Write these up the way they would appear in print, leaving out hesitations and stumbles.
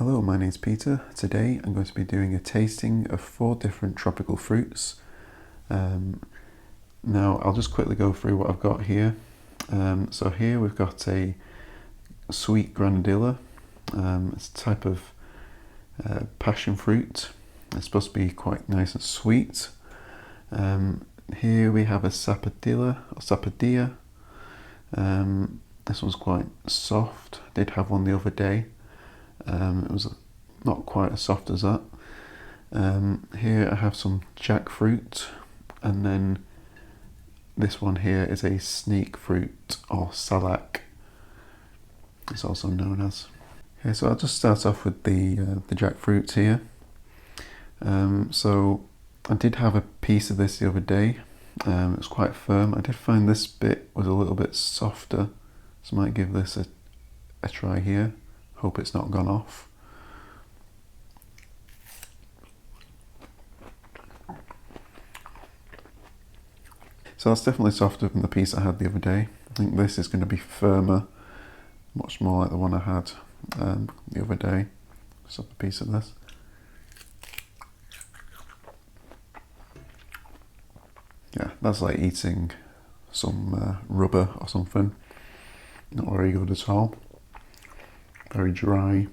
Hello, my name's Peter. Today I'm going to be doing a tasting of 4 different tropical fruits. Now I'll just quickly go through what I've got here. So here we've got a sweet granadilla. It's a type of passion fruit. It's supposed to be quite nice and sweet. Here we have a sapodilla. This one's quite soft. I did have one the other day. It was not quite as soft as that. Here I have some jackfruit, and then this one here is a snakefruit or salak, it's also known as. Okay, so I'll just start off with the jackfruit here. So I did have a piece of this the other day. It was quite firm. I did find this bit was a little bit softer, so I might give this a try here. Hope it's not gone off. So that's definitely softer than the piece I had the other day. I think this is going to be firmer, much more like the one I had the other day. Just have a piece of this. Yeah, that's like eating some rubber or something. Not very good at all. Very dry.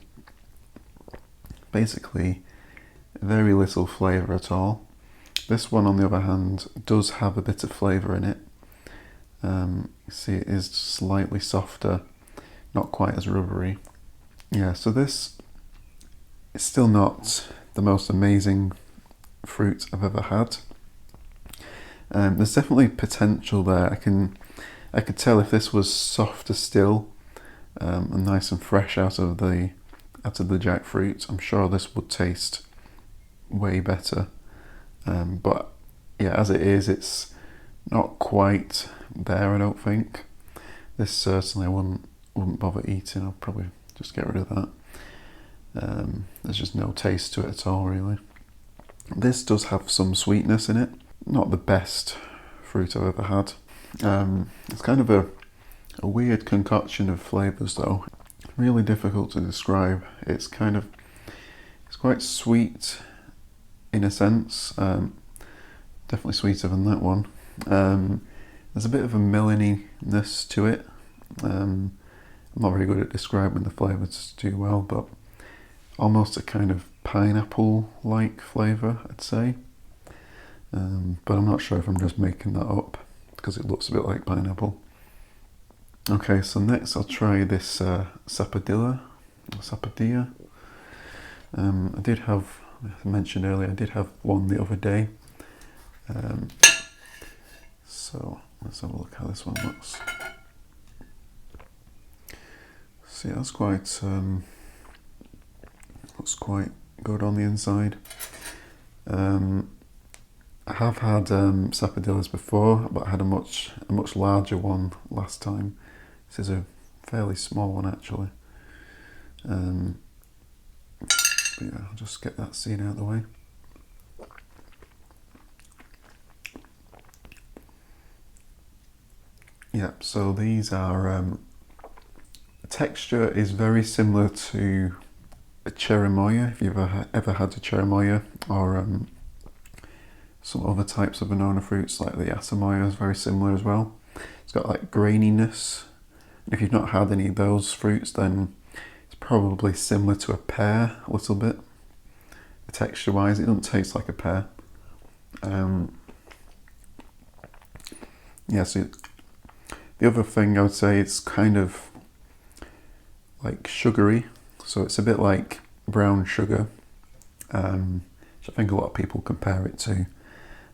Basically, very little flavour at all. This one, on the other hand, does have a bit of flavour in it. You see, it is slightly softer, not quite as rubbery. Yeah, so this is still not the most amazing fruit I've ever had. There's definitely potential there. I could tell if this was softer still, and nice and fresh out of the jackfruit, I'm sure this would taste way better. But yeah, as it is, it's not quite there, I don't think. This certainly I wouldn't bother eating. I'll probably just get rid of that. There's just no taste to it at all, really. This does have some sweetness in it. Not the best fruit I've ever had. It's kind of a weird concoction of flavours though. Really difficult to describe. It's quite sweet in a sense. Definitely sweeter than that one. There's a bit of a melony-ness to it. I'm not very good at describing the flavours too well, but almost a kind of pineapple-like flavour, I'd say. But I'm not sure if I'm just making that up, because it looks a bit like pineapple. Okay, so next I'll try this sapodilla. I did have, as I mentioned earlier, I did have one the other day. So let's have a look how this one looks. See, that's looks quite good on the inside. I have had sapodillas before, but I had a much larger one last time. This is a fairly small one actually. But yeah, I'll just get that seed out of the way. Yeah, so these are, the texture is very similar to a cherimoya, if you've ever had a cherimoya, or some other types of banana fruits like the asamoya is very similar as well. It's got like graininess. If you've not had any of those fruits, then it's probably similar to a pear a little bit. Texture wise, it doesn't taste like a pear. Yeah, so the other thing I would say, it's kind of like sugary, so it's a bit like brown sugar, which I think a lot of people compare it to.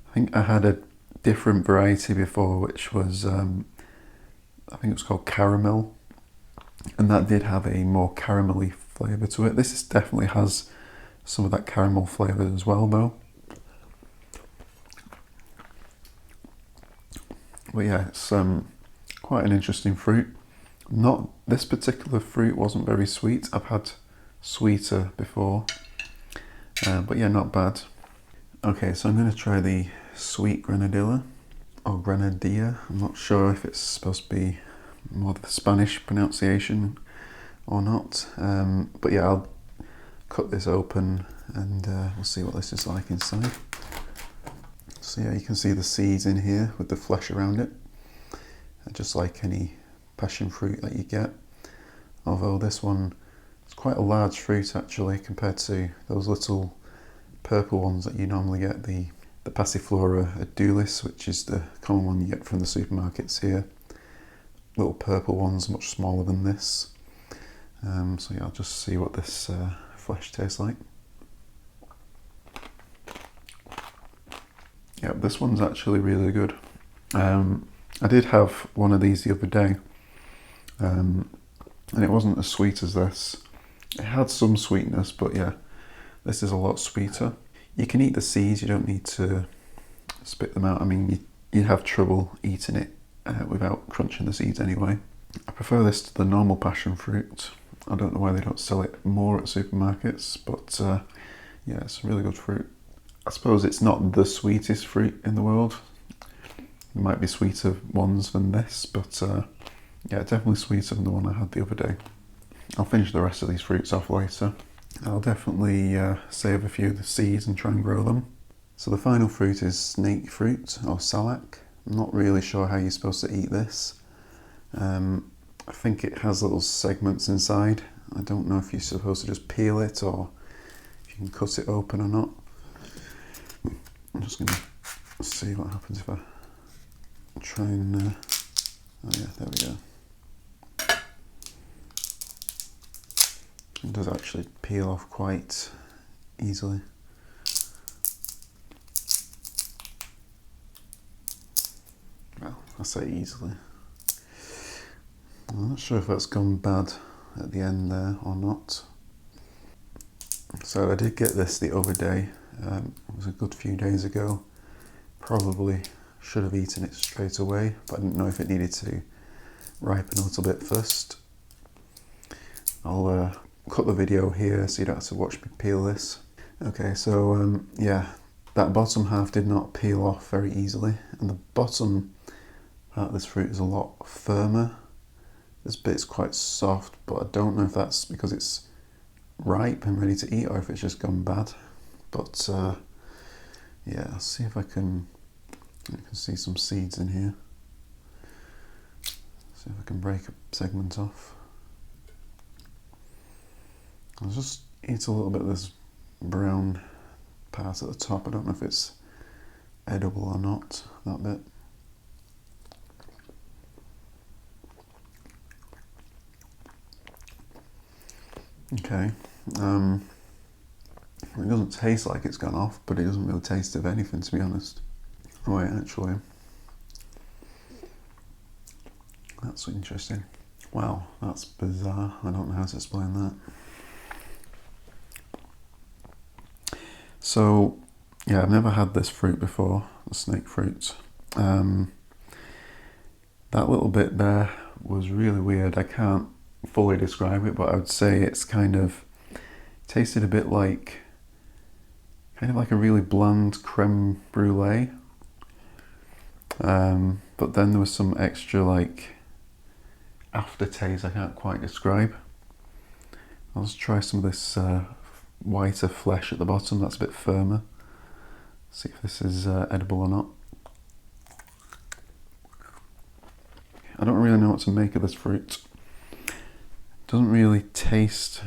I think I had a different variety before, which was, I think it was called caramel, and that did have a more caramelly flavour to it. This definitely has some of that caramel flavour as well though. But yeah, it's quite an interesting fruit. This particular fruit wasn't very sweet. I've had sweeter before, but yeah, not bad. Okay, so I'm going to try the sweet granadilla, or granadilla. I'm not sure if it's supposed to be more the Spanish pronunciation or not, but yeah, cut this open and we'll see what this is like inside. So yeah, you can see the seeds in here with the flesh around it, just like any passion fruit that you get. Although this one is quite a large fruit actually compared to those little purple ones that you normally get, the Passiflora adulis, which is the common one you get from the supermarkets here. Little purple ones, much smaller than this. So yeah, I'll just see what this flesh tastes like. Yeah, this one's actually really good. I did have one of these the other day, and it wasn't as sweet as this. It had some sweetness, but yeah, this is a lot sweeter. You can eat the seeds, you don't need to spit them out. I mean, you have trouble eating it without crunching the seeds anyway. I prefer this to the normal passion fruit. I don't know why they don't sell it more at supermarkets, but yeah, it's a really good fruit. I suppose it's not the sweetest fruit in the world. There might be sweeter ones than this, but yeah, definitely sweeter than the one I had the other day. I'll finish the rest of these fruits off later. I'll definitely save a few of the seeds and try and grow them. So the final fruit is snakefruit or salak. I'm not really sure how you're supposed to eat this. I think it has little segments inside. I don't know if you're supposed to just peel it or if you can cut it open or not. I'm just going to see what happens if I try and... oh yeah, there we go. It does actually peel off quite easily. Well, I say easily. I'm not sure if that's gone bad at the end there or not. So I did get this the other day. It was a good few days ago. Probably should have eaten it straight away, but I didn't know if it needed to ripen a little bit first. I'll cut the video here so you don't have to watch me peel this. Okay, so yeah, that bottom half did not peel off very easily, and the bottom part of this fruit is a lot firmer. This bit's quite soft, but I don't know if that's because it's ripe and ready to eat or if it's just gone bad. But yeah, I'll see if I can see some seeds in here. See if I can break a segment off. I'll just eat a little bit of this brown part at the top. I don't know if it's edible or not, that bit. Okay, it doesn't taste like it's gone off, but it doesn't really taste of anything, to be honest. Oh wait, actually, that's interesting. Wow, that's bizarre. I don't know how to explain that. So, yeah, I've never had this fruit before, the snake fruit. That little bit there was really weird. I can't fully describe it, but I would say it's kind of tasted a bit like a really bland creme brulee. But then there was some extra like aftertaste I can't quite describe. I'll just try some of this whiter flesh at the bottom, that's a bit firmer. See if this is edible or not. I don't really know what to make of this fruit. It doesn't really taste,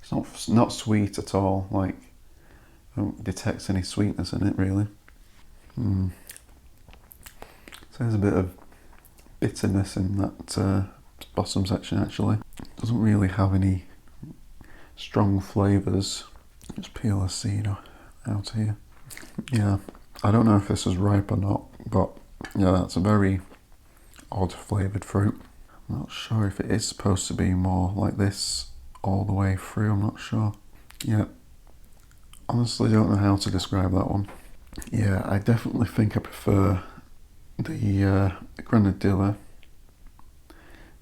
it's not sweet at all, like I don't detect any sweetness in it really. So there's a bit of bitterness in that bottom section actually. It doesn't really have any strong flavours. Let's peel a seed out here. Yeah, I don't know if this is ripe or not, but yeah, that's a very odd flavoured fruit. I'm not sure if it is supposed to be more like this all the way through, I'm not sure. Yeah, honestly don't know how to describe that one. Yeah, I definitely think I prefer the Granadilla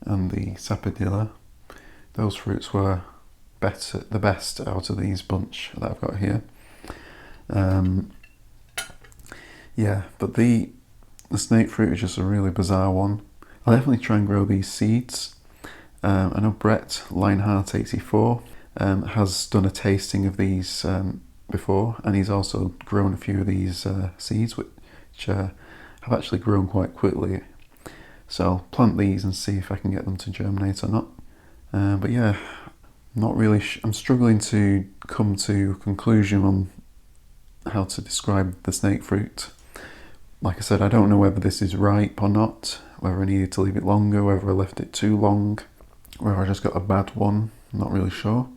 and the Sapodilla. Those fruits were the best out of these bunch that I've got here. Yeah, but the snake fruit is just a really bizarre one. I'll definitely try and grow these seeds. I know Brett Lionheart84 has done a tasting of these before, and he's also grown a few of these seeds which have actually grown quite quickly. So I'll plant these and see if I can get them to germinate or not. But yeah, not really. I'm struggling to come to a conclusion on how to describe the snake fruit. Like I said, I don't know whether this is ripe or not, whether I needed to leave it longer, whether I left it too long, whether I just got a bad one. I'm not really sure.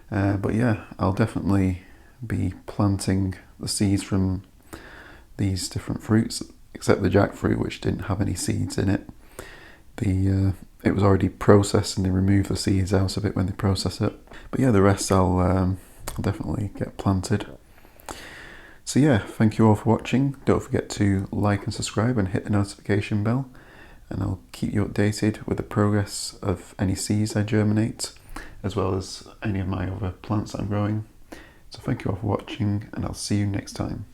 But yeah, I'll definitely be planting the seeds from these different fruits, except the jackfruit, which didn't have any seeds in it. It was already processed and they remove the seeds out of it when they process it. But yeah, the rest I'll definitely get planted. So yeah, thank you all for watching. Don't forget to like and subscribe and hit the notification bell, and I'll keep you updated with the progress of any seeds I germinate, as well as any of my other plants that I'm growing. So thank you all for watching, and I'll see you next time.